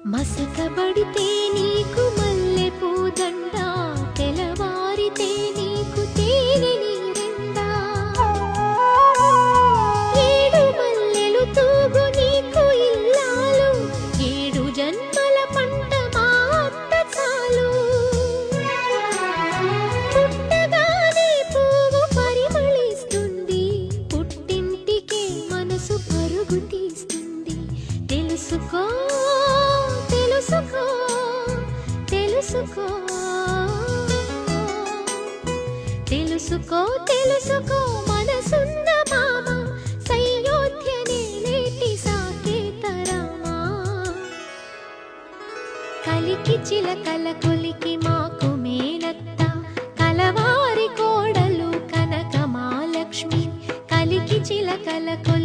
మసకబడితే నీకు మల్లె పూదండ, తెలవారితే నీకు తేనె నీరెండ. ఏడు మల్లెలు తూగు నీకు ఇల్లాలు, ఏడు జన్మల పంట మా అత్త చాలు. పుట్టగానే పువ్వు పరిమళిస్తుంది, పుట్టింటికే మనసు పరుగు తీస్తుంది. తెలుసుకో తెలుసుకో తెలుసుకో తెలుసుకో తెలుసుకో మనసున్న మామ, సయోధ్య నేటి సాకేతరామా. కలికి చిలకల కొలికి మాకు మేనత్త, కలవారి కోడలు కనక మహాలక్ష్మి. కలికి చిలకల కొలికి